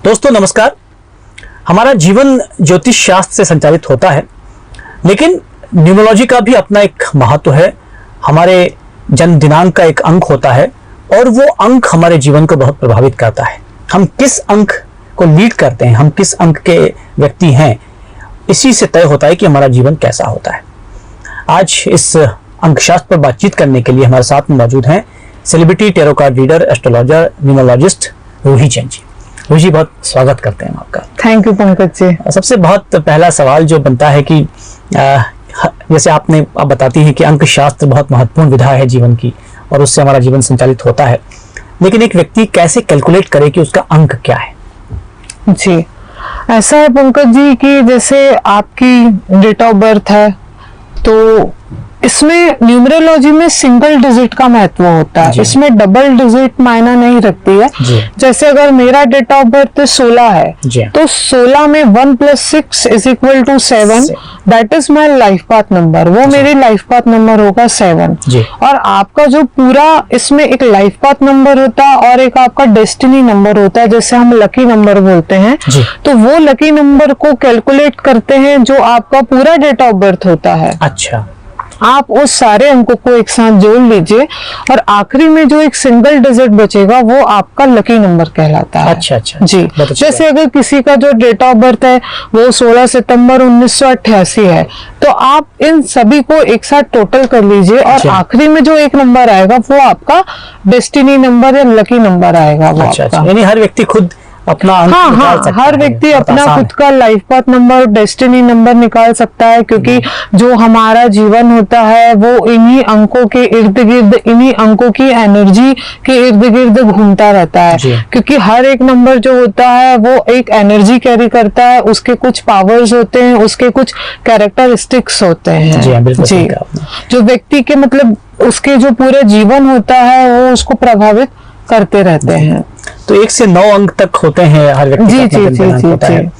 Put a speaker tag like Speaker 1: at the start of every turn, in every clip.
Speaker 1: दोस्तों नमस्कार। हमारा जीवन ज्योतिष शास्त्र से संचालित होता है, लेकिन न्यूमरोलॉजी का भी अपना एक महत्व है। हमारे जन्म दिनांक का एक अंक होता है और वो अंक हमारे जीवन को बहुत प्रभावित करता है। हम किस अंक को लीड करते हैं, हम किस अंक के व्यक्ति हैं, इसी से तय होता है कि हमारा जीवन कैसा होता है। आज इस अंकशास्त्र पर बातचीत करने के लिए हमारे साथ में मौजूद हैं celebrity tarot card reader, astrologer, numerologist Roohi Jain ji. Roohi ji, बहुत स्वागत करते हैं आपका।
Speaker 2: Thank you Pankaj ji.
Speaker 1: सबसे बहुत पहला सवाल जो बनता है कि जैसे आप बताती हैं कि अंक शास्त्र बहुत महत्वपूर्ण विधा है जीवन की और उससे हमारा जीवन संचालित होता है, लेकिन एक व्यक्ति कैसे कैलकुलेट करे कि उसका अंक क्या है?
Speaker 2: जी, ऐसा है पंकज जी कि जैसे आपकी डेट ऑफ बर्थ है तो इसमें न्यूमरोलॉजी में सिंगल डिजिट का महत्व होता है, इसमें डबल डिजिट मायना नहीं रखती है। जैसे अगर मेरा डेट ऑफ बर्थ 16 है तो 16 में 1 + 6 = 7, that is my life path number. वो मेरी लाइफ पाथ नंबर होगा 7। और आपका जो पूरा इसमें एक लाइफ पाथ नंबर होता है और एक आपका डेस्टिनी नंबर होता है, जैसे हम लकी नंबर बोलते हैं। तो वो लकी नंबर को कैलकुलेट करते हैं जो आपका पूरा डेट ऑफ बर्थ होता है।
Speaker 1: अच्छा,
Speaker 2: आप उस सारे अंकों को एक साथ जोड़ लीजिए और आखिरी में जो एक सिंगल डिजिट बचेगा वो आपका लकी नंबर कहलाता है।
Speaker 1: अच्छा
Speaker 2: जी, जैसे अगर किसी का जो डेट ऑफ बर्थ है वो 16 सितंबर 1988 है तो आप इन सभी को एक साथ टोटल कर लीजिए और आखिरी में जो एक नंबर आएगा वो आपका डेस्टिनी नंबर या लकी नंबर आएगा। वो आपका
Speaker 1: यानी हर व्यक्ति खुद अपना अंक निकाल सकता
Speaker 2: हर व्यक्ति अपना खुद का life path number, destiny number निकाल सकता है, क्योंकि जो हमारा जीवन होता है वो इन्हीं अंकों के इर्द गिर्द, इन्हीं अंकों की एनर्जी के इर्द गिर्द घूमता रहता है। क्योंकि हर एक नंबर जो होता है वो एक एनर्जी कैरी करता है, उसके कुछ पावर्स होते हैं, उसके कुछ कैरेक्टरिस्टिक्स होते हैं। जी, जो व्यक्ति के मतलब उसके जो पूरे जीवन होता है वो उसको प्रभावित करते रहते हैं।
Speaker 1: तो 1 से 9 अंक तक होते हैं हर व्यक्ति का अपना दिनांक होता है।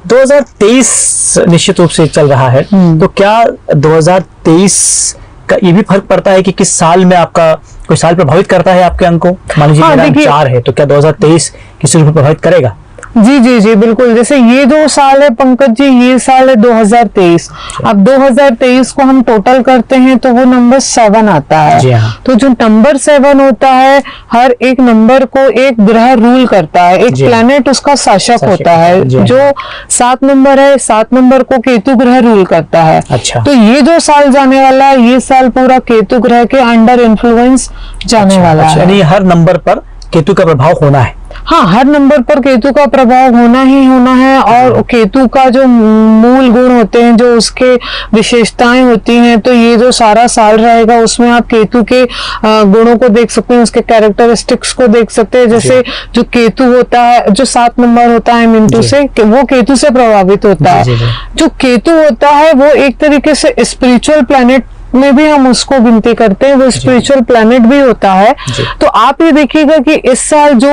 Speaker 1: 2023 निश्चित रूप से चल रहा है, तो क्या 2023 का ये भी फर्क पड़ता है कि किस साल में आपका कोई साल प्रभावित करता है आपके अंक को? मान लीजिए मेरा 4 है तो क्या 2023 किसी रूप में प्रभावित करेगा?
Speaker 2: जी जी जी बिल्कुल। जैसे ये जो साल है पंकज जी, ये साल है 2023। अब 2023 को हम टोटल करते हैं तो वो नंबर 7 आता है। तो जो नंबर 7 होता है, हर एक नंबर को एक ग्रह रूल करता है, एक प्लैनेट उसका शासक होता है। जो 7 नंबर है, 7 नंबर को केतु ग्रह रूल करता है। तो ये जो साल जाने वाला है, ये साल पूरा केतु ग्रह के अंडर इन्फ्लुएंस जाने वाला है।
Speaker 1: यानी हर नंबर पर केतु का प्रभाव होना है।
Speaker 2: हाँ, हर नंबर पर केतु का प्रभाव होना ही होना है। और केतु का जो मूल गुण होते हैं, जो उसके विशेषताएं होती हैं, तो ये जो सारा साल रहेगा उसमें आप केतु के गुणों को देख सकते हैं, उसके कैरेक्टरिस्टिक्स को देख सकते हैं। जैसे जो केतु होता है, जो 7 नंबर होता है मिंटू से, वो केतु से प्रभावित होता है। जो केतु होता है वो एक तरीके से स्पिरिचुअल प्लैनेट में भी हम उसको गिनती करते हैं, वो स्पिरिचुअल प्लैनेट भी होता है। तो आप ये देखिएगा कि इस साल जो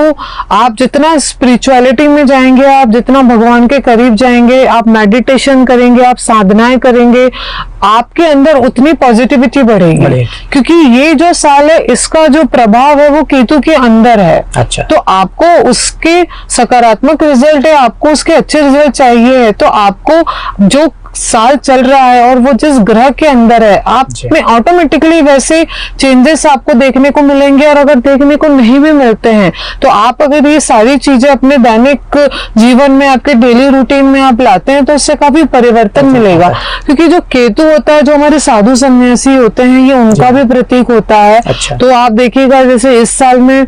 Speaker 2: आप जितना स्पिरिचुअलिटी में जाएंगे, आप जितना भगवान के करीब जाएंगे, आप मेडिटेशन करेंगे, आप साधनाएं करेंगे, आपके अंदर उतनी पॉजिटिविटी बढ़ेगी। क्योंकि ये जो साल है इसका जो प्रभाव है वो केतु के अंदर है। तो आपको उसके सकारात्मक रिजल्ट है, आपको उसके अच्छे रिजल्ट चाहिए है, तो आपको जो साल चल रहा है और वो जिस ग्रह के अंदर है, आप में ऑटोमेटिकली वैसे चेंजेस आपको देखने को मिलेंगे। और अगर देखने को नहीं भी मिलते हैं तो आप अगर ये सारी चीजें अपने दैनिक जीवन में, आपके डेली रूटीन में आप लाते हैं तो इससे काफी परिवर्तन मिलेगा। क्योंकि जो केतु होता है, जो हमारे साधु सन्यासी होते हैं, ये उनका भी प्रतीक होता है। तो आप देखिएगा जैसे इस साल में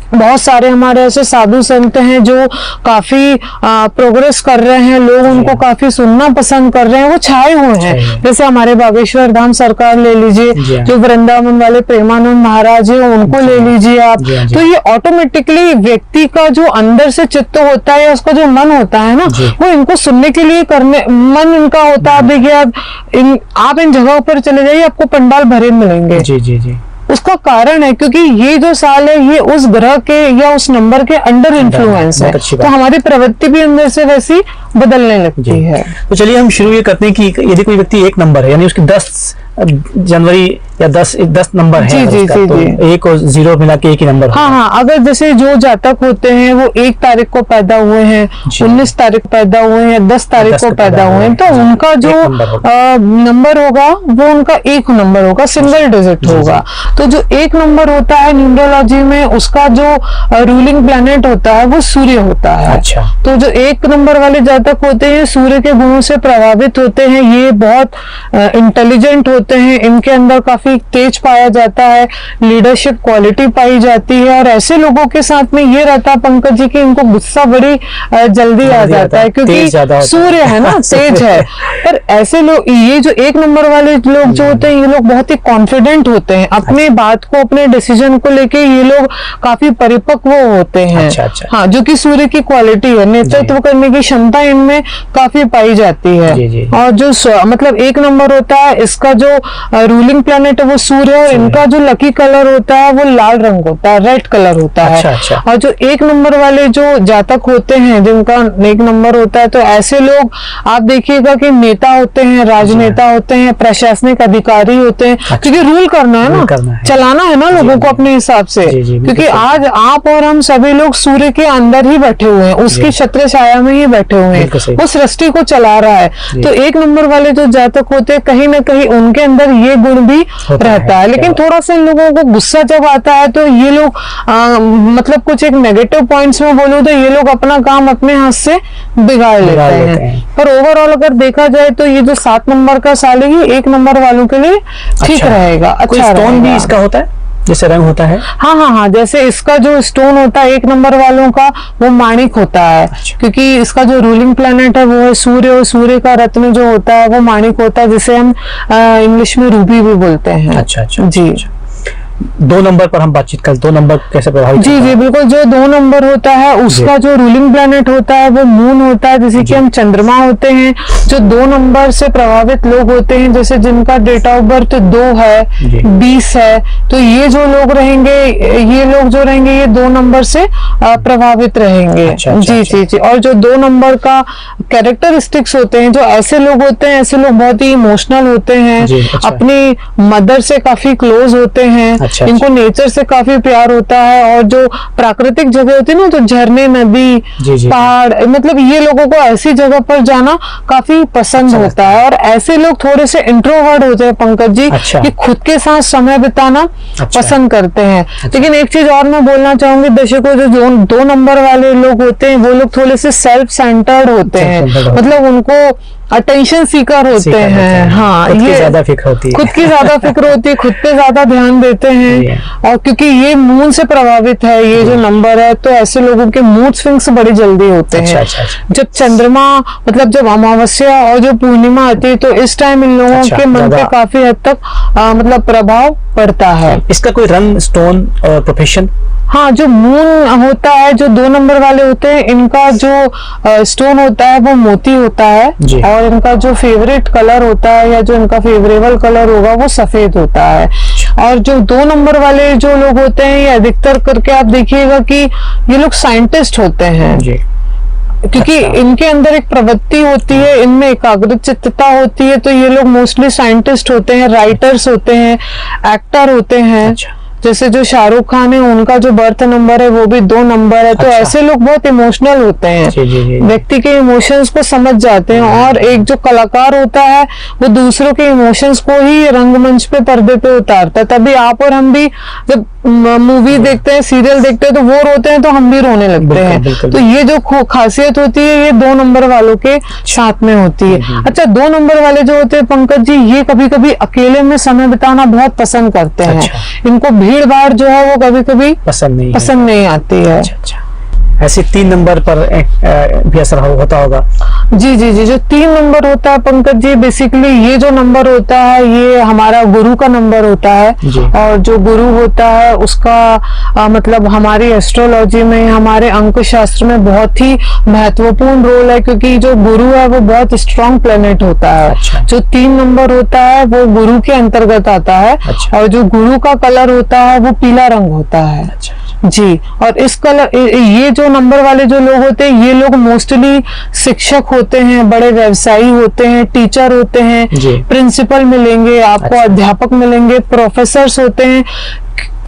Speaker 2: बहुत सारे हमारे ऐसे साधु संत हैं जो काफी प्रोग्रेस कर रहे हैं, लोग उनको काफी सुनना पसंद कर रहे हैं, वो छाए हुए हैं। जैसे हमारे बागेश्वर धाम सरकार ले लीजिए, जो वृंदावन वाले प्रेमानंद महाराज है उनको ले लीजिए आप। तो ये ऑटोमेटिकली व्यक्ति का जो अंदर से चित्त होता है, उसका जो मन होता है ना, वो इनको सुनने के लिए करने मन इनका होता है। आप देखिए, आप इन जगहों पर चले जाइए, आपको पंडाल भरे मिलेंगे।
Speaker 1: जी जी जी।
Speaker 2: उसका कारण है क्योंकि ये जो साल है ये उस ग्रह के या उस नंबर के अंडर इन्फ्लुएंस है, तो हमारी प्रवृत्ति भी अंदर से वैसी बदलने लगती है।
Speaker 1: तो चलिए हम शुरू ये करते हैं कि यदि कोई व्यक्ति 1 नंबर है, यानी उसकी 10 जनवरी या 10 नंबर है,
Speaker 2: जी,
Speaker 1: अगर
Speaker 2: जी,
Speaker 1: उसका,
Speaker 2: जी,
Speaker 1: तो
Speaker 2: जी।
Speaker 1: 1 और 0 मिला के 1 ही नंबर
Speaker 2: हाँ
Speaker 1: होगा।
Speaker 2: हाँ, अगर जैसे जो जातक होते हैं वो 1 तारीख को पैदा हुए हैं,
Speaker 1: जी।
Speaker 2: 19 तारीख को पैदा हुए हैं, 10 तारीख
Speaker 1: 10
Speaker 2: को पैदा हुए हैं, तो
Speaker 1: जी,
Speaker 2: उनका जो
Speaker 1: 1 नंबर होगा।
Speaker 2: नंबर होगा वो उनका 1 नंबर होगा, सिंगल डिजिट
Speaker 1: जी,
Speaker 2: होगा। तो जो 1 नंबर होता है न्यूमरोलॉजी में, उसका जो रूलिंग प्लैनेट होता है वो सूर्य होता है।
Speaker 1: अच्छा।
Speaker 2: तो जो 1 नंबर वाले जातक होते हैं सूर्य के गुणों से प्रभावित होते हैं, ये बहुत इंटेलिजेंट होते हैं, इनके अंदर काफी तेज पाया जाता है, लीडरशिप क्वालिटी पाई जाती है। और ऐसे लोगों के साथ में ये रहता है पंकज जी कि इनको गुस्सा बड़ी जल्दी आ जाता है, क्योंकि सूर्य है ना, तेज है। पर ऐसे लोग, ये जो 1 नंबर वाले लोग जो होते हैं, ये लोग बहुत ही कॉन्फिडेंट होते हैं अपने बात को, अपने डिसीजन को लेके ये लोग काफी परिपक्व होते हैं।
Speaker 1: अच्छा।
Speaker 2: हाँ, जो कि सूर्य की क्वालिटी है, नेतृत्व करने की क्षमता इनमें काफी पाई जाती है।
Speaker 1: जी।
Speaker 2: और जो मतलब 1 नंबर होता है, इसका जो रूलिंग प्लैनेट है वो सूर्य है, और इनका जो लकी कलर होता है वो लाल रंग होता है, रेड कलर होता है।
Speaker 1: अच्छा।
Speaker 2: और जो 1 नंबर वाले जो जातक होते हैं, जिनका 1 नंबर होता है, तो ऐसे लोग आप देखिएगा कि नेता होते हैं, राजनेता होते हैं, प्रशासनिक अधिकारी होते हैं, क्योंकि रूल करना है ना, चलाना है ना लोगों को अपने हिसाब से। क्योंकि आज आप और हम सभी लोग सूर्य के अंदर ही बैठे हुए हैं, उसकी छत्र छाया में ही बैठे हुए हैं, वो सृष्टि को चला रहा है। तो 1 नंबर वाले जो जातक होते हैं, कहीं ना कहीं उनके अंदर ये गुण भी रहता है। लेकिन थोड़ा सा इन लोगों को गुस्सा जब आता है तो ये लोग मतलब कुछ एक नेगेटिव पॉइंट्स में बोलूं तो ये लोग अपना काम अपने हाथ से बिगाड़ लेते हैं। पर ओवरऑल अगर देखा जाए तो ये जो 7 नंबर का साल है, ये 1 नंबर वालों के लिए ठीक रहेगा, अच्छा
Speaker 1: स्टोन भी इसका होता है, जैसे रंग होता है।
Speaker 2: हाँ, जैसे इसका जो स्टोन होता है 1 नंबर वालों का, वो माणिक होता है। क्योंकि इसका जो रूलिंग प्लैनेट है वो है सूर्य, और सूर्य का रत्न जो होता है वो माणिक होता है, जिसे हम इंग्लिश में रूबी भी बोलते हैं।
Speaker 1: अच्छा।
Speaker 2: जी।
Speaker 1: 2 नंबर पर हम बातचीत करें, 2 नंबर कैसे प्रभावित?
Speaker 2: जी बिल्कुल। जो 2 नंबर होता है उसका जो रूलिंग प्लैनेट होता है वो मून होता है, जैसे कि हम चंद्रमा होते हैं। जो 2 नंबर से प्रभावित लोग होते हैं, जैसे जिनका डेट ऑफ बर्थ 2 है, 20 है, तो ये जो लोग रहेंगे, ये लोग जो रहेंगे ये 2 नंबर से प्रभावित रहेंगे। जी। और जो 2 नंबर का कैरेक्टरिस्टिक्स होते हैं, जो ऐसे लोग होते हैं, ऐसे लोग बहुत ही इमोशनल होते हैं, अपनी मदर से काफी क्लोज होते हैं, इनको नेचर से काफी प्यार होता है। और जो प्राकृतिक जगह होती है ना, तो झरने, नदी, पहाड़, मतलब ये लोगों को ऐसी जगह पर जाना काफी पसंद होता है। और ऐसे लोग थोड़े से इंट्रोवर्ट होते हैं पंकज जी, कि खुद के साथ समय बिताना पसंद करते हैं। लेकिन एक चीज और मैं बोलना चाहूंगी दर्शकों, जो 2 नंबर वाले लोग होते हैं वो लोग थोड़े से सेल्फ सेंटर्ड होते हैं, मतलब उनको अटेंशन सीकर होते हैं। हाँ,
Speaker 1: ये ज्यादा फिक्र होती है,
Speaker 2: खुद की ज्यादा फिक्र होती है, खुद पे ज्यादा ध्यान देते हैं। और क्योंकि ये मून से प्रभावित है ये जो नंबर है, तो ऐसे लोगों के मूड स्विंग्स बड़े जल्दी होते हैं। जब चंद्रमा, मतलब जब अमावस्या और जो पूर्णिमा आती है, तो इस टाइम इन लोगों के मन पे काफी हद तक मतलब प्रभाव पड़ता है।
Speaker 1: इसका कोई रंग, स्टोन और प्रोफेशन?
Speaker 2: हाँ, जो मून होता है, जो 2 नंबर वाले होते हैं, इनका जो स्टोन होता है वो मोती होता है, और इनका जो फेवरेट कलर होता है या जो इनका फेवरेबल कलर होगा वो सफेद होता है। और जो 2 नंबर वाले जो लोग होते हैं, ये अधिकतर करके आप देखिएगा कि ये लोग साइंटिस्ट होते हैं, क्योंकि इनके अंदर एक प्रवृत्ति होती है, इनमें एकाग्र चित्तता होती है। तो ये लोग मोस्टली साइंटिस्ट होते हैं, राइटर्स होते हैं, एक्टर होते हैं। जैसे जो शाहरुख खान है, उनका जो बर्थ नंबर है वो भी 2 नंबर है। तो ऐसे लोग बहुत इमोशनल होते हैं, व्यक्ति के इमोशंस को समझ जाते हैं। और एक जो कलाकार होता है वो दूसरों के इमोशंस को ही रंगमंच पे, पर्दे पे उतारता है। तभी आप और हम भी जब मूवी देखते हैं, सीरियल देखते हैं, तो वो रोते हैं तो हम भी रोने लगते हैं। तो ये जो खासियत होती है ये 2 नंबर वालों के साथ में होती है। अच्छा, 2 नंबर वाले जो होते हैं पंकज जी, ये कभी कभी अकेले में समय बिताना बहुत पसंद करते हैं। इनको भीड़ भाड़ जो है वो कभी कभी पसंद नहीं आती है।
Speaker 1: ऐसे 3 नंबर पर भी असर होता होगा?
Speaker 2: जी। जो 3 नंबर होता है पंकज जी, बेसिकली ये जो नंबर होता है ये हमारा गुरु का नंबर होता है। और जो गुरु होता है उसका मतलब हमारी एस्ट्रोलॉजी में, हमारे अंक शास्त्र में बहुत ही महत्वपूर्ण रोल है, क्योंकि जो गुरु है वो बहुत स्ट्रॉन्ग प्लेनेट होता है। जो 3 नंबर होता है वो गुरु के अंतर्गत आता है। और जो गुरु का कलर होता है वो पीला रंग होता है। जी। और इस कलर, ये जो नंबर वाले जो लोग होते हैं, ये लोग मोस्टली शिक्षक होते हैं, बड़े व्यवसायी होते हैं, टीचर होते हैं, प्रिंसिपल मिलेंगे आपको,
Speaker 1: अच्छा।
Speaker 2: अध्यापक मिलेंगे, प्रोफेसर्स होते हैं,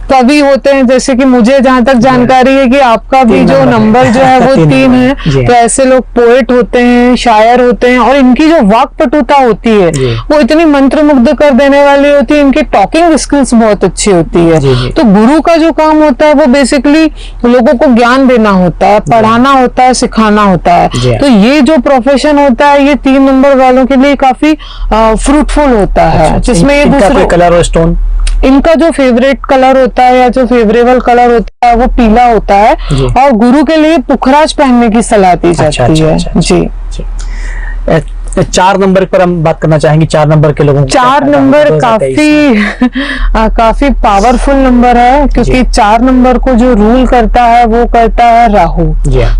Speaker 2: कवि होते हैं। जैसे कि मुझे जहां तक जानकारी है कि आपका भी जो नंबर जो है वो 3 है, तो ऐसे लोग पोएट होते हैं, शायर होते हैं, और इनकी जो वाक्पटुता होती है वो इतनी मंत्रमुग्ध कर देने वाली होती है, इनकी टॉकिंग स्किल्स बहुत अच्छी होती है। तो गुरु का जो काम होता है वो बेसिकली लोगों को ज्ञान देना होता है, पढ़ाना होता है, सिखाना होता है। तो ये जो प्रोफेशन होता है ये 3 नंबर वालों के लिए काफी फ्रूटफुल होता है। जिसमें ये दूसरा
Speaker 1: कलर और स्टोन,
Speaker 2: इनका जो फेवरेट कलर होता है या जो फेवरेबल कलर होता है वो पीला होता है, और गुरु के लिए पुखराज पहनने की सलाह दी जाती है। जी।
Speaker 1: 4 नंबर पर हम बात करना चाहेंगे। 4 नंबर के लोगों को
Speaker 2: 4 नंबर काफी पावरफुल नंबर है, क्योंकि 4 नंबर को जो रूल करता है वो करता है राहु।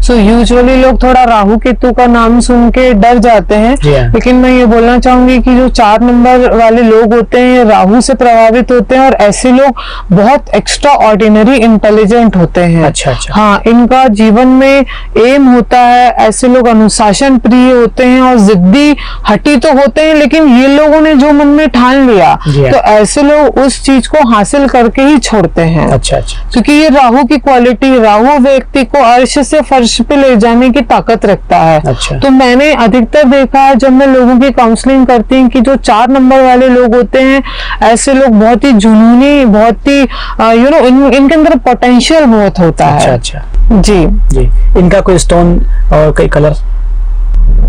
Speaker 2: सो यूजुअली लोग थोड़ा राहु केतु का नाम सुन के डर जाते हैं, लेकिन मैं ये बोलना चाहूंगी कि जो 4 नंबर वाले लोग होते हैं राहु से प्रभावित होते हैं, और ऐसे लोग बहुत एक्स्ट्रा ऑर्डिनरी इंटेलिजेंट होते हैं।
Speaker 1: अच्छा।
Speaker 2: हाँ, इनका जीवन में एम होता है, ऐसे लोग अनुशासन प्रिय होते हैं और जिद्दी हटी तो होते हैं, लेकिन ये लोगों ने जो मन में ठान लिया तो ऐसे लोग उस चीज को हासिल करके ही छोड़ते हैं।
Speaker 1: अच्छा।
Speaker 2: क्योंकि ये राहु की क्वालिटी, राहु व्यक्ति को अर्श से फर्श पे ले जाने की ताकत रखता है।
Speaker 1: अच्छा।
Speaker 2: तो मैंने अधिकतर देखा है जब मैं लोगों की काउंसलिंग करती हूँ कि जो 4 नंबर वाले लोग होते हैं ऐसे लोग बहुत ही जुनूनी, बहुत ही इनके अंदर पोटेंशियल बहुत होता है।
Speaker 1: अच्छा।
Speaker 2: जी।
Speaker 1: इनका कोई स्टोन और कोई कलर?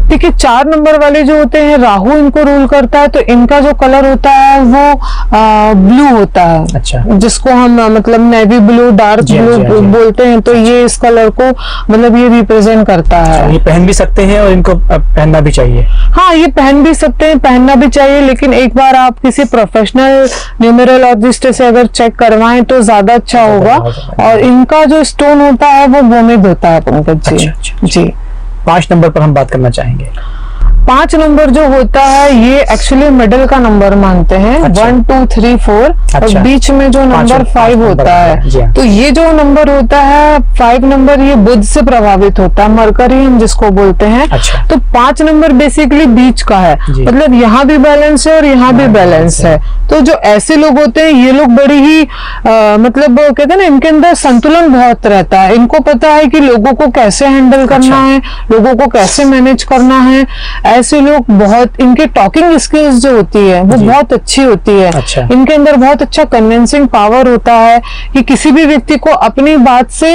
Speaker 2: देखिए 4 नंबर वाले जो होते हैं राहु इनको रूल करता है, तो इनका जो कलर होता है वो ब्लू होता है।
Speaker 1: अच्छा।
Speaker 2: जिसको हम मतलब नेवी ब्लू, डार्क ब्लू बोलते हैं। तो ये इस कलर को मतलब ये रिप्रेजेंट करता है।
Speaker 1: ये पहन भी सकते हैं और इनको पहनना भी चाहिए।
Speaker 2: हाँ, ये पहन भी सकते हैं, पहनना भी चाहिए, लेकिन एक बार आप किसी प्रोफेशनल न्यूमेरोलॉजिस्ट से अगर चेक करवाएं तो ज्यादा अच्छा होगा। और इनका जो स्टोन होता है वो गोमेद होता है पंकज जी। जी।
Speaker 1: 5 नंबर पर हम बात करना चाहेंगे।
Speaker 2: 5 नंबर जो होता है ये एक्चुअली मिडिल का नंबर मानते हैं। 1 2 3 4 और बीच में जो नंबर 5 होता है, तो ये जो नंबर होता है 5 नंबर ये बुध से प्रभावित होता है, मरकरी हम जिसको बोलते हैं। तो 5 नंबर बेसिकली बीच का है, मतलब यहाँ भी बैलेंस है और यहाँ भी बैलेंस है। तो जो ऐसे लोग होते हैं ये लोग बड़ी ही मतलब कहते हैं ना, इनके अंदर संतुलन बहुत रहता है। इनको पता है कि लोगों को कैसे हैंडल करना है, लोगों को कैसे मैनेज करना है। ऐसे लोग बहुत, इनके टॉकिंग स्किल्स जो होती है वो बहुत अच्छी होती है। इनके अंदर बहुत अच्छा कन्विंसिंग पावर होता है कि किसी भी व्यक्ति को अपनी बात से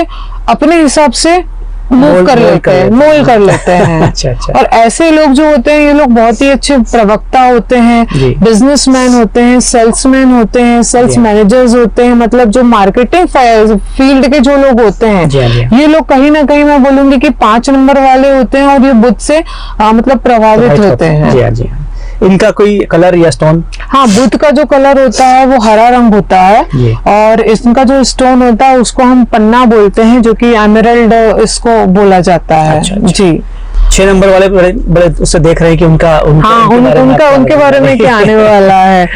Speaker 2: अपने हिसाब से मूव कर लेते हैं, मोल कर लेते हैं। अच्छा। और ऐसे लोग जो होते हैं ये लोग बहुत ही अच्छे प्रवक्ता होते हैं, बिजनेसमैन होते हैं, सेल्समैन होते हैं, सेल्स मैनेजर्स होते हैं। मतलब जो मार्केटिंग फील्ड के जो लोग होते हैं ये लोग कहीं ना कहीं मैं बोलूंगी कि 5 नंबर वाले होते हैं, और ये बुध से मतलब प्रभावित होते हैं।
Speaker 1: इनका कोई कलर या स्टोन? हाँ,
Speaker 2: बुध का जो कलर होता है वो हरा रंग होता है, और इनका जो स्टोन होता है उसको हम पन्ना बोलते हैं, जो कि एमरल्ड इसको बोला जाता है। जी।
Speaker 1: 6 नंबर वाले बड़े उससे देख रहे हैं कि उनका
Speaker 2: उनके बारे में क्या आने वाला है।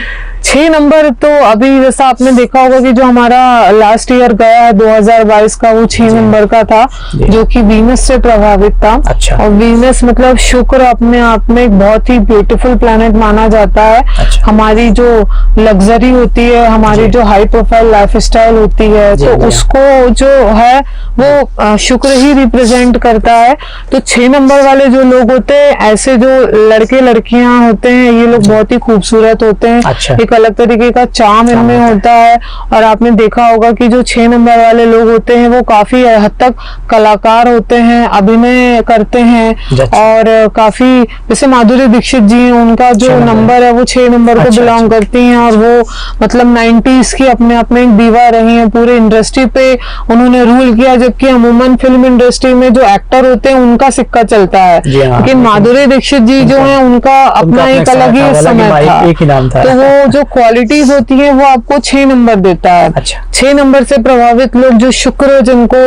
Speaker 2: 6 नंबर तो अभी जैसा आपने देखा होगा कि जो हमारा लास्ट ईयर गया है 2022 का वो 6 नंबर का था, जो कि वीनस से प्रभावित था।
Speaker 1: अच्छा।
Speaker 2: और वीनस मतलब शुक्र अपने आप में एक बहुत ही ब्यूटीफुल प्लैनेट माना जाता है। अच्छा। हमारी जो लग्जरी होती है, हमारी जो हाई प्रोफाइल लाइफस्टाइल होती है, तो उसको जो है वो शुक्र ही रिप्रेजेंट करता है। तो 6 नंबर वाले जो लोग होते हैं, ऐसे जो लड़के लड़कियां होते हैं, ये लोग बहुत ही खूबसूरत होते हैं।
Speaker 1: अच्छा।
Speaker 2: एक अलग तरीके का चार्म इनमें होता है। और आपने देखा होगा कि जो 6 नंबर वाले लोग होते हैं वो काफी हद तक कलाकार होते हैं, अभिनय करते हैं, और काफी जैसे माधुरी दीक्षित जी, उनका जो नंबर है वो 6 नंबर को बिलोंग करती हैं, और वो मतलब 90s की अपने आप में एक दीवा रही है। पूरे इंडस्ट्री पे उन्होंने रूल किया, जबकि अमूमन फिल्म इंडस्ट्री में जो एक्टर होते हैं उनका सिक्का चलता है, लेकिन माधुरी दीक्षित जी जो है उनका अपना एक अलग ही समय था। तो वो जो जो क्वालिटीज होती है वो आपको 6 नंबर देता है।
Speaker 1: अच्छा।
Speaker 2: 6 नंबर से प्रभावित लोग, जो शुक्र जिनको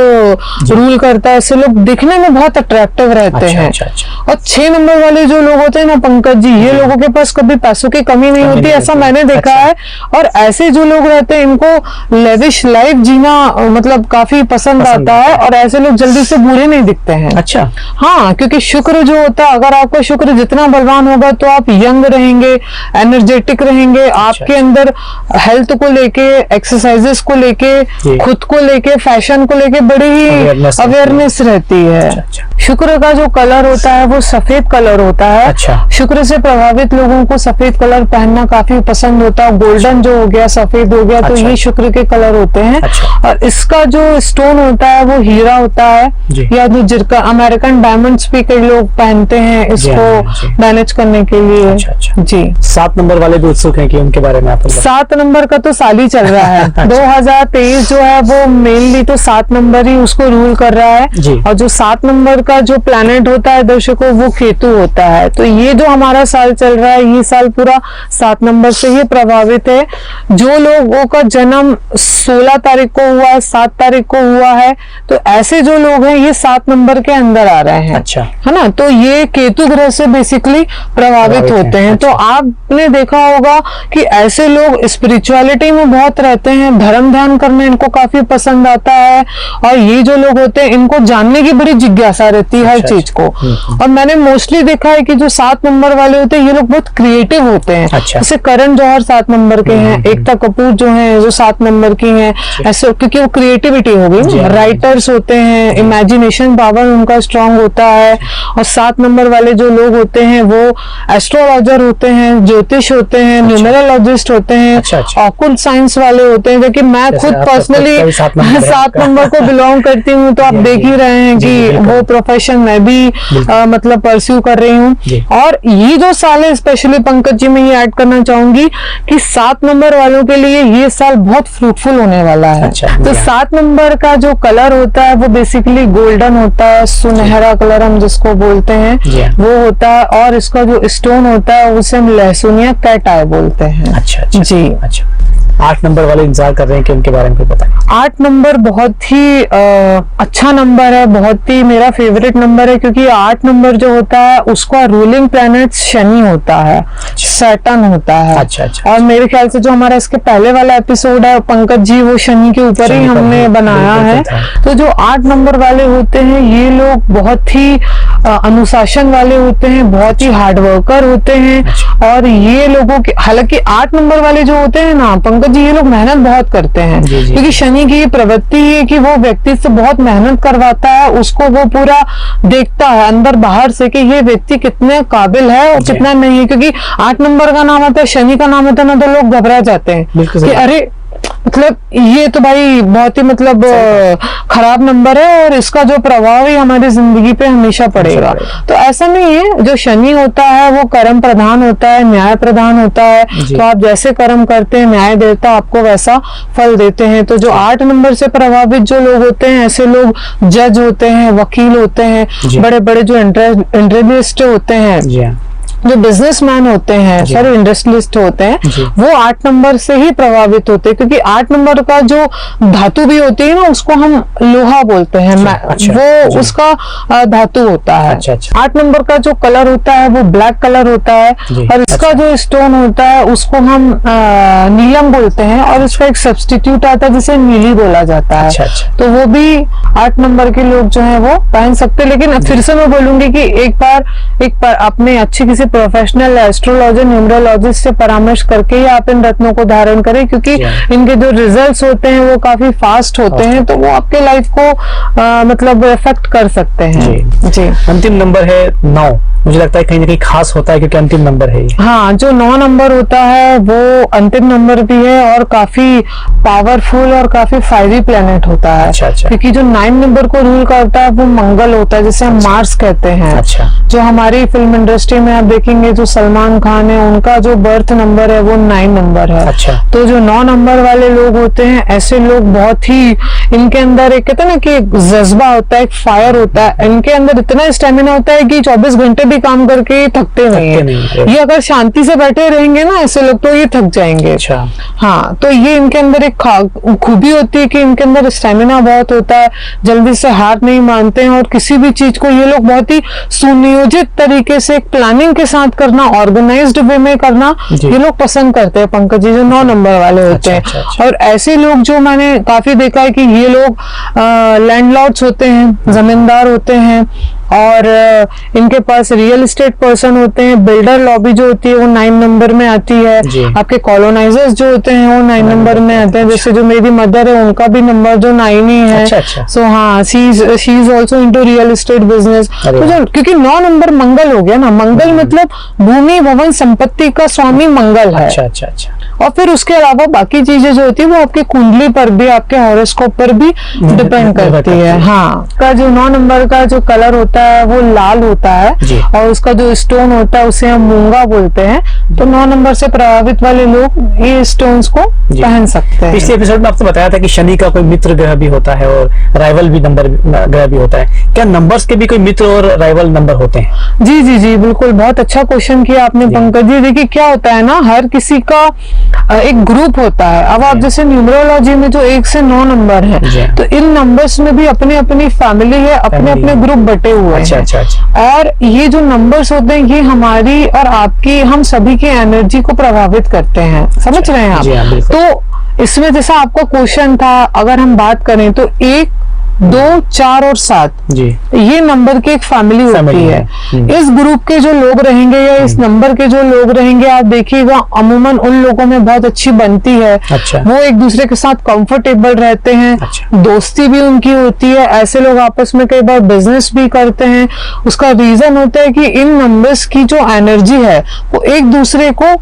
Speaker 2: रूल करता है, ऐसे लोग दिखने में बहुत अट्रैक्टिव रहते हैं। और 6 नंबर वाले जो लोग होते हैं ना पंकज जी, ये लोगों के पास कभी पैसों की कमी नहीं होती, ऐसा मैंने देखा है। और ऐसे जो लोग रहते हैं इनको लेविश लाइफ जीना मतलब काफी पसंद आता है, और ऐसे लोग जल्दी से बूढ़े नहीं दिखते हैं।
Speaker 1: अच्छा।
Speaker 2: हाँ, क्योंकि शुक्र जो होता है, अगर आपका शुक्र जितना बलवान होगा तो आप यंग रहेंगे, एनर्जेटिक रहेंगे। आपके अंदर हेल्थ को लेके, एक्सरसाइजेस को लेके, खुद को लेके, फैशन को लेके बड़ी ही अवेयरनेस रहती है। शुक्र का जो कलर होता है वो सफेद कलर होता है।
Speaker 1: अच्छा।
Speaker 2: शुक्र से प्रभावित लोगों को सफेद कलर पहनना काफी पसंद होता है। गोल्डन जो हो गया, सफेद हो गया, तो ये शुक्र के कलर होते हैं। और इसका जो स्टोन होता है वो हीरा होता है, या जो जिरका, अमेरिकन डायमंड्स भी कई लोग पहनते हैं इसको मैनेज करने के लिए। जी।
Speaker 1: 7 नंबर वाले भी उत्सुक हैं कि उनके बारे में आप
Speaker 2: 7 नंबर का तो साल ही चल रहा है। 2023 जो है वो मेनली तो 7 नंबर ही उसको रूल कर रहा है। और जो 7 नंबर का जो प्लैनेट होता है दर्शकों, वो केतु होता है। तो ये जो हमारा साल चल रहा है, ये साल पूरा 7 नंबर से ही प्रभावित है। जो लोगों का जन्म 16 तारीख को हुआ है, 7 तारीख को हुआ है, तो ऐसे जो लोग हैं ये 7 नंबर के अंदर आ रहे हैं।
Speaker 1: अच्छा।
Speaker 2: है ना, तो ये केतु ग्रह से बेसिकली प्रभावित होते हैं। तो आपने देखा होगा कि ऐसे लोग स्पिरिचुअलिटी में बहुत रहते हैं, धर्म ध्यान करना इनको काफी पसंद आता है। और ये जो लोग होते हैं इनको जानने की बड़ी जिज्ञासा रहती है हर चीज को। और मैंने मोस्टली देखा है कि जो 7 नंबर वाले होते हैं ये लोग बहुत क्रिएटिव होते हैं। जैसे करण जौहर 7 नंबर के हैं, एकता कपूर जो है वो 7 नंबर की हैं, ऐसे, क्योंकि वो क्रिएटिविटी हो गई। राइटर्स होते हैं, इमेजिनेशन पावर उनका स्ट्रांग होता है। और 7 नंबर वाले जो लोग होते हैं वो एस्ट्रोलॉजर होते हैं, ज्योतिष होते हैं, न्यूमेरोलॉजिस्ट होते हैं, ऑकुल्ट साइंस वाले होते हैं। देखिए मैं खुद पर्सनली 7 नंबर को बिलोंग करती हूँ, तो आप देख ही रहे हैं कि वो प्रोफेशन मैं भी मतलब परस्यू कर रही हूँ। और ये जो साल है स्पेशली पंकज जी, मैं ये ऐड करना चाहूंगी कि 7 नंबर वालों के लिए ये साल बहुत फ्रूटफुल होने वाला है। तो 7 नंबर का जो कलर होता है वो बेसिकली गोल्डन होता है, सुनहरा कलर हम जिसको बोलते हैं वो होता है। और इसका जो स्टोन होता है उसे हम लहसुनिया कैट आई बोलते हैं।
Speaker 1: अच्छा।
Speaker 2: जी।
Speaker 1: अच्छा। 8 नंबर वाले इंतजार कर रहे हैं कि उनके बारे में बताएं।
Speaker 2: 8 नंबर बहुत ही अच्छा नंबर है, बहुत ही मेरा फेवरेट नंबर है, क्योंकि 8 नंबर जो होता है उसका रूलिंग प्लैनेट शनि होता है, सैटर्न होता है।
Speaker 1: अच्छा।
Speaker 2: और मेरे ख्याल से जो हमारा इसके पहले वाला एपिसोड है पंकज जी, वो शनि के ऊपर ही हमने बनाया है। तो जो 8 नंबर वाले होते हैं ये लोग बहुत ही अनुशासन वाले होते हैं, बहुत ही हार्ड वर्कर होते हैं। और ये लोगों के, हालांकि 8 नंबर वाले जो होते हैं ना पंकज जी, ये लोग मेहनत बहुत करते हैं, क्योंकि शनि की ये प्रवृत्ति है कि वो व्यक्ति से बहुत मेहनत करवाता है, उसको वो पूरा देखता है अंदर बाहर से कि ये व्यक्ति कितने काबिल है और कितना नहीं है। क्योंकि 8 नंबर का नाम आता है, शनि का नाम आता है ना, तो लोग घबरा जाते हैं कि अरे मतलब ये तो भाई बहुत ही मतलब खराब नंबर है और इसका जो प्रभाव है हमारी जिंदगी पे हमेशा पड़ेगा। तो ऐसा नहीं है, जो शनि होता है वो कर्म प्रधान होता है, न्याय प्रधान होता है। तो आप जैसे कर्म करते हैं न्याय देवता आपको वैसा फल देते हैं। तो जो 8 नंबर से प्रभावित जो लोग होते हैं, ऐसे लोग जज होते हैं, वकील होते हैं, बड़े बड़े जो इंडस्ट्रियलिस्ट होते हैं, जो बिजनेसमैन होते हैं, सॉरी इंडस्ट्रियलिस्ट होते हैं, वो 8 नंबर से ही प्रभावित होते हैं। क्योंकि 8 नंबर का जो धातु भी होती है ना, उसको हम लोहा बोलते हैं। वो उसका धातु होता है। 8 नंबर का जो कलर होता है वो ब्लैक कलर होता है। और इसका जो स्टोन होता है उसको हम नीलम बोलते हैं। और इसका एक सब्स्टिट्यूट आता है जिसे नीली बोला जाता है। तो वो भी 8 नंबर के लोग जो है वो पहन सकते हैं। लेकिन फिर से मैं बोलूंगी कि एक बार अपने अच्छी किसी प्रोफेशनल एस्ट्रोलॉजर, न्यूमरोलॉजिस्ट से परामर्श करके ही आप इन रत्नों को धारण करें, क्योंकि इनके जो रिजल्ट्स होते हैं वो काफी फास्ट होते हैं, तो वो आपके लाइफ को मतलब इफेक्ट कर सकते हैं। जी।
Speaker 1: अंतिम नंबर है 9। मुझे लगता है कहीं ना कहीं खास होता है क्योंकि अंतिम नंबर है।
Speaker 2: हाँ, जो 9 नंबर होता है वो अंतिम नंबर भी है और काफी पावरफुल और काफी फायरी प्लेनेट होता है। क्योंकि जो 9 नंबर को रूल करता है वो मंगल होता है, जिसे हम मार्स कहते हैं। जो हमारी फिल्म इंडस्ट्री में आप देखेंगे जो सलमान खान है, उनका जो बर्थ नंबर है वो 9 नंबर है। तो जो 9 नंबर वाले लोग होते हैं, ऐसे लोग बहुत ही, इनके अंदर एक कहते हैं ना कि जज्बा होता है, एक फायर होता है, इनके अंदर अंदर इतना स्टेमिना होता है कि 24 घंटे भी काम करके थकते नहीं है। ये अगर शांति से बैठे रहेंगे ना ऐसे लोग तो ये थक जाएंगे।
Speaker 1: अच्छा।
Speaker 2: हाँ, तो ये इनके अंदर एक खूबी होती है कि इनके अंदर स्टेमिना बहुत होता है, जल्दी से हार नहीं मानते हैं, और किसी भी चीज को ये लोग बहुत ही सुनियोजित तरीके से प्लानिंग के साथ करना, ऑर्गेनाइज्ड वे में करना ये लोग पसंद करते हैं पंकज जी, जो 9 नंबर वाले होते हैं।
Speaker 1: अच्छा।
Speaker 2: और ऐसे लोग जो मैंने काफी देखा है कि ये लोग लैंडलॉर्ड्स होते हैं, जमींदार होते हैं, और इनके पास रियल एस्टेट पर्सन होते हैं, बिल्डर लॉबी जो होती है वो 9 नंबर में आती है, आपके कॉलोनाइजर्स जो होते हैं वो 9 नंबर में आते हैं। जैसे जो मेरी मदर है उनका भी नंबर जो 9 ही है। सो हाँ, she is also into real estate business. तो क्योंकि 9 नंबर मंगल हो गया ना, मंगल मतलब भूमि भवन संपत्ति का स्वामी मंगल है।
Speaker 1: अच्छा।
Speaker 2: और फिर उसके अलावा बाकी चीजें जो होती है वो आपकी कुंडली पर भी, आपके हॉरोस्कोप पर भी डिपेंड करती है। हाँ, का जो 9 नंबर का जो कलर होता है वो लाल होता है, और उसका जो स्टोन होता है उसे हम मूंगा बोलते हैं। तो 9 नंबर से प्रभावित वाले लोग ये स्टोन्स को पहन सकते हैं।
Speaker 1: पिछले एपिसोड में आपको बताया था कि शनि का कोई मित्र ग्रह भी होता है और राइवल भी नंबर ग्रह भी होता है। क्या नंबर्स के भी कोई मित्र और राइवल नंबर होते हैं?
Speaker 2: जी, बिल्कुल, बहुत अच्छा क्वेश्चन किया आपने पंकज जी। देखिए क्या होता है ना, हर किसी का एक ग्रुप होता है। अब आप जैसे न्यूमरोलॉजी में जो 1 से 9 नंबर है, तो इन नंबर्स में भी अपनी अपनी फैमिली है, अपने अपने ग्रुप बटे हुए हैं। अच्छा। और ये जो नंबर्स होते हैं ये हमारी और आपकी, हम सभी की एनर्जी को प्रभावित करते हैं। समझ रहे हैं आप? तो इसमें जैसा आपका क्वेश्चन था, अगर हम बात करें तो 1, 2, 4 और 7 ये नंबर की एक फैमिली होती है। इस ग्रुप के जो लोग रहेंगे या इस नंबर के जो लोग रहेंगे, आप देखिएगा अमूमन उन लोगों में बहुत अच्छी बनती है।
Speaker 1: अच्छा।
Speaker 2: वो एक दूसरे के साथ कंफर्टेबल रहते हैं। अच्छा। दोस्ती भी उनकी होती है। ऐसे लोग आपस में कई बार बिजनेस भी करते हैं। उसका रीजन होता है कि इन नंबर्स की जो एनर्जी है वो एक दूसरे को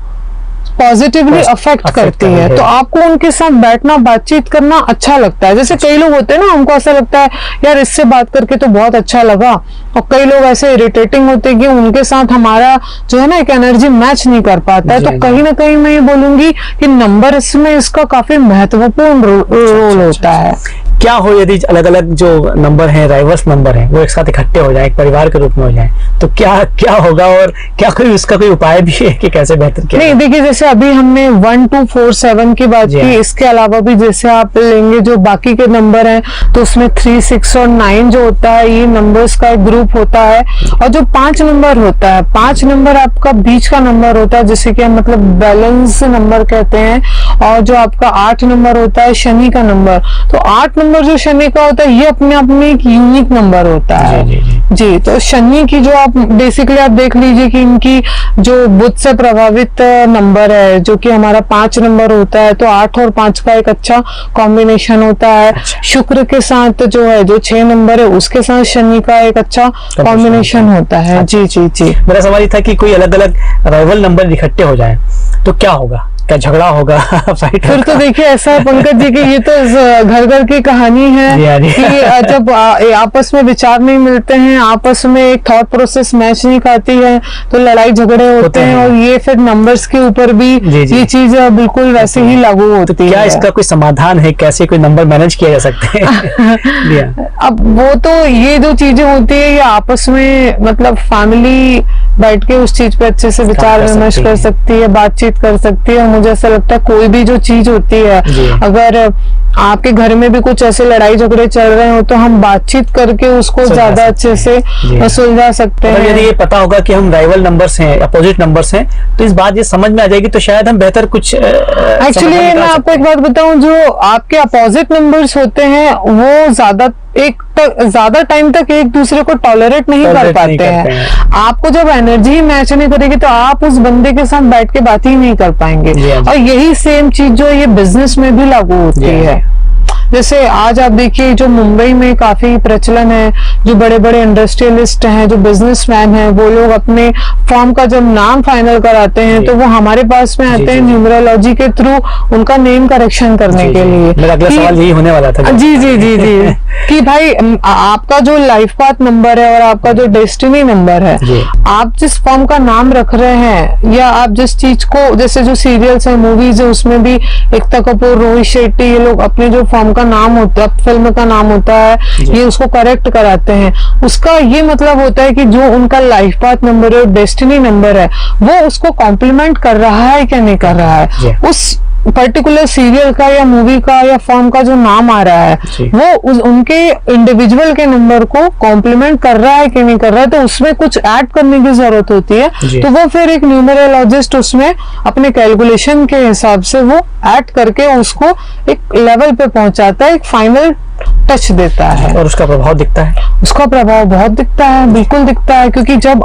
Speaker 2: पॉजिटिवली अफेक्ट करती है। तो आपको उनके साथ बैठना, बातचीत करना अच्छा लगता है। जैसे कई लोग होते हैं ना, हमको ऐसा लगता है यार इससे बात करके तो बहुत अच्छा लगा, और कई लोग ऐसे इरिटेटिंग होते हैं कि उनके साथ हमारा जो है ना एक एनर्जी मैच नहीं कर पाता है। तो कहीं ना कहीं मैं ये बोलूंगी कि नंबर इसमें इसका काफी महत्वपूर्ण रोल होता है।
Speaker 1: क्या हो यदि अलग अलग जो नंबर हैं, राइवल्स नंबर हैं, वो एक साथ इकट्ठे हो जाए, एक परिवार के रूप में हो जाए, तो क्या होगा, और क्या कोई उसका कोई उपाय भी है कि कैसे बेहतर किया?
Speaker 2: नहीं, देखिए जैसे अभी हमने 1, 2, 4, 7 की बात की, इसके अलावा भी जैसे आप लेंगे जो बाकी के नंबर हैं, तो उसमें 3, 6 और 9 जो होता है ये नंबर्स का एक ग्रुप होता है। और जो 5 नंबर होता है, 5 नंबर आपका बीच का नंबर होता है, जिसे कि हम मतलब बैलेंस नंबर कहते हैं। और जो आपका 8 नंबर होता है शनि का नंबर, तो 8 नंबर जो शनि का होता है ये अपने आप में एक यूनिक नंबर होता है। जी, तो शनि की जो आप बेसिकली आप देख लीजिए कि इनकी जो बुध से प्रभावित नंबर है, जो कि हमारा 5 नंबर होता है, तो 8 और 5 का एक अच्छा कॉम्बिनेशन होता है। शुक्र के साथ जो है जो 6 नंबर है उसके साथ शनि का एक अच्छा कॉम्बिनेशन होता है। जी।
Speaker 1: मेरा सवाल ये था कि कोई अलग अलग राइवल नंबर इकट्ठे हो जाए तो क्या होगा, क्या झगड़ा होगा, फाइट?
Speaker 2: फिर तो देखिए ऐसा है पंकज जी कि ये तो घर घर की कहानी है कि जब आपस में विचार नहीं मिलते हैं, आपस में एक थॉट प्रोसेस मैच नहीं खाती है, तो लड़ाई झगड़े होते हैं। और ये फिर नंबर्स के ऊपर भी ये चीज बिल्कुल वैसे ही लागू होती है।
Speaker 1: क्या इसका कोई समाधान है, कैसे कोई नंबर मैनेज किया जा सकते हैं?
Speaker 2: अब वो तो ये जो चीजें होती है ये आपस में मतलब फैमिली बैठ के उस चीज पे अच्छे से विचार विमर्श कर सकती है, बातचीत कर सकती है। मुझे ऐसा लगता है कोई भी जो चीज होती है, अगर आपके घर में भी कुछ ऐसे लड़ाई झगड़े चल रहे हो तो हम बातचीत करके उसको ज्यादा अच्छे से सुलझा सकते हैं।
Speaker 1: यदि ये पता होगा कि हम राइवल नंबर्स हैं, अपोजिट नंबर्स हैं, तो इस बात ये समझ में आ जाएगी, तो शायद हम बेहतर कुछ
Speaker 2: एक्चुअली मैं आपको एक बात बताऊं, जो आपके अपोजिट नंबर्स होते हैं वो ज्यादा टाइम तक एक दूसरे को टॉलरेट नहीं कर पाते हैं। आपको जब एनर्जी मैच नहीं करेगी तो आप उस बंदे के साथ बैठ के बात ही नहीं कर पाएंगे। और यही सेम चीज जो ये बिजनेस में भी लागू होती है। जैसे आज आप देखिए जो मुंबई में काफी प्रचलन है, जो बड़े बड़े इंडस्ट्रियलिस्ट हैं, जो बिजनेसमैन हैं, वो लोग अपने फॉर्म का जब नाम फाइनल कराते हैं तो वो हमारे पास में आते हैं न्यूमरोलॉजी के थ्रू उनका नेम करेक्शन करने के लिए।
Speaker 1: मेरा अगला सवाल यही होने वाला था।
Speaker 2: जी कि भाई आपका जो लाइफ पाथ नंबर है और आपका जो डेस्टिनी नंबर है, आप जिस फॉर्म का नाम रख रहे हैं या आप जिस चीज को, जैसे जो सीरियल्स है, मूवीज है, उसमें भी एकता कपूर, रोहित शेट्टी, ये लोग अपने जो फॉर्म का नाम होता है, फिल्म का नाम होता है, ये उसको करेक्ट कराते हैं। उसका ये मतलब होता है कि जो उनका लाइफ पाथ नंबर है, डेस्टिनी नंबर है, वो उसको कॉम्प्लीमेंट कर रहा है क्या नहीं कर रहा है। उस पर्टिकुलर सीरियल का या मूवी का या फॉर्म का जो नाम आ रहा है वो उनके इंडिविजुअल के नंबर को कॉम्प्लीमेंट कर रहा है कि नहीं कर रहा है, तो उसमें कुछ ऐड करने की जरूरत होती है। तो वो फिर एक न्यूमरोलॉजिस्ट उसमें अपने कैलकुलेशन के हिसाब से वो ऐड करके उसको एक लेवल पे पहुंचाता है, एक फाइनल टच देता है।
Speaker 1: और उसका प्रभाव दिखता है?
Speaker 2: उसका प्रभाव बहुत दिखता है, बिल्कुल दिखता है, क्योंकि जब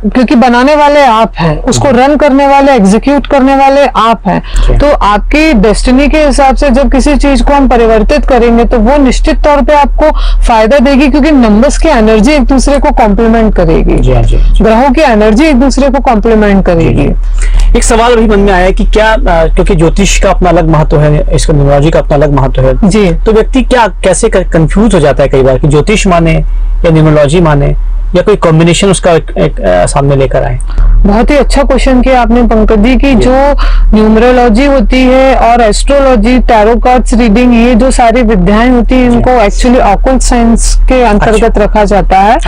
Speaker 2: क्योंकि बनाने वाले आप हैं, उसको रन करने वाले, एग्जीक्यूट करने वाले आप हैं, तो आपकी डेस्टिनी के हिसाब से जब किसी चीज को हम परिवर्तित करेंगे तो वो निश्चित तौर पे आपको फायदा देगी, क्योंकि नंबर्स की एनर्जी एक दूसरे को कॉम्प्लीमेंट करेगी, ग्रहों की एनर्जी एक दूसरे को कॉम्प्लीमेंट करेगी।
Speaker 1: एक सवाल अभी मन में आया कि क्या, क्योंकि ज्योतिष का अपना अलग महत्व है, इसका न्यूमरोलॉजी का अपना अलग महत्व है
Speaker 2: जी,
Speaker 1: तो व्यक्ति कैसे कंफ्यूज हो जाता है कई बार कि ज्योतिष माने या न्यूमरोलॉजी माने या कोई कॉम्बिनेशन उसका एक सामने लेकर आए।
Speaker 2: बहुत ही अच्छा क्वेश्चन किया आपने पंकज जी की जो न्यूमरोलॉजी होती है और एस्ट्रोलॉजी, टैरो कार्ड्स रीडिंग, ये जो सारी विद्याएं होती है इनको एक्चुअली ऑकल्ट साइंस के अंतर्गत रखा जाता है।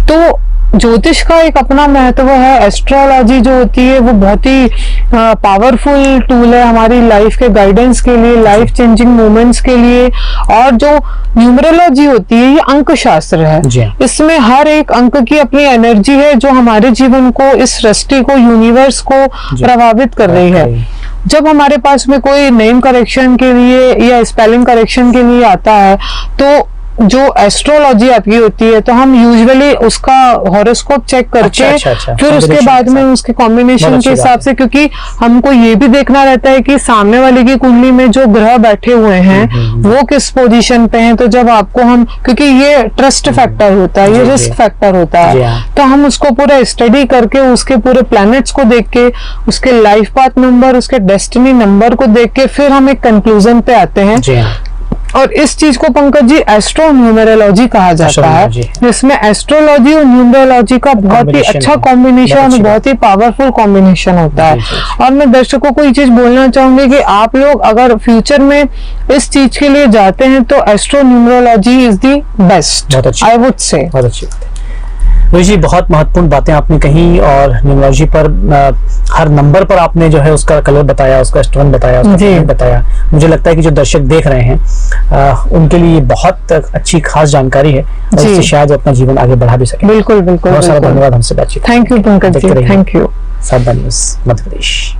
Speaker 2: तो ज्योतिष का एक अपना महत्व है, एस्ट्रोलॉजी जो होती है वो बहुत ही पावरफुल टूल है हमारी लाइफ के गाइडेंस के लिए, लाइफ चेंजिंग मोमेंट्स के लिए। और जो न्यूमरोलॉजी होती है ये अंक शास्त्र है, इसमें हर एक अंक की अपनी एनर्जी है जो हमारे जीवन को, इस सृष्टि को, यूनिवर्स को प्रभावित कर रही है। जब हमारे पास में कोई नेम करेक्शन के लिए या स्पेलिंग करेक्शन के लिए आता है तो जो एस्ट्रोलॉजी आपकी होती है तो हम यूजुअली उसका हॉरोस्कोप चेक करके फिर उसके बाद में उसके कॉम्बिनेशन के हिसाब से, क्योंकि हमको ये भी देखना रहता है कि सामने वाले की कुंडली में जो ग्रह बैठे हुए हैं वो किस पोजीशन पे हैं। तो जब आपको हम, क्योंकि ये ट्रस्ट फैक्टर होता है, ये रिस्क फैक्टर होता है, तो हम उसको पूरा स्टडी करके उसके पूरे प्लैनेट्स को देख के, उसके लाइफ पाथ नंबर, उसके डेस्टिनी नंबर को देख के फिर हम एक कंक्लूजन पे आते हैं। और इस चीज को पंकज जी एस्ट्रो न्यूमरोलॉजी कहा जाता है, जिसमें एस्ट्रोलॉजी और न्यूमरोलॉजी का बहुत ही अच्छा कॉम्बिनेशन, बहुत ही पावरफुल कॉम्बिनेशन होता है। और मैं दर्शकों को ये चीज बोलना चाहूंगी कि आप लोग अगर फ्यूचर में इस चीज के लिए जाते हैं तो astro numerology is the best, I would say.
Speaker 1: बहुत अच्छी बात है जी, बहुत महत्वपूर्ण बातें आपने कही। और न्यूमरोलॉजी पर हर नंबर पर आपने जो है उसका कलर बताया, उसका स्टोन बताया, उसका बताया। मुझे लगता है कि जो दर्शक देख रहे हैं उनके लिए बहुत अच्छी खास जानकारी है और इससे शायद अपना जीवन आगे बढ़ा भी सके।
Speaker 2: बिल्कुल बिल्कुल,
Speaker 1: बहुत सारा धन्यवाद हमसे बातचीत।
Speaker 2: Thank you Pankaj ji, thank you.
Speaker 1: Sadhna news Madhya Pradesh.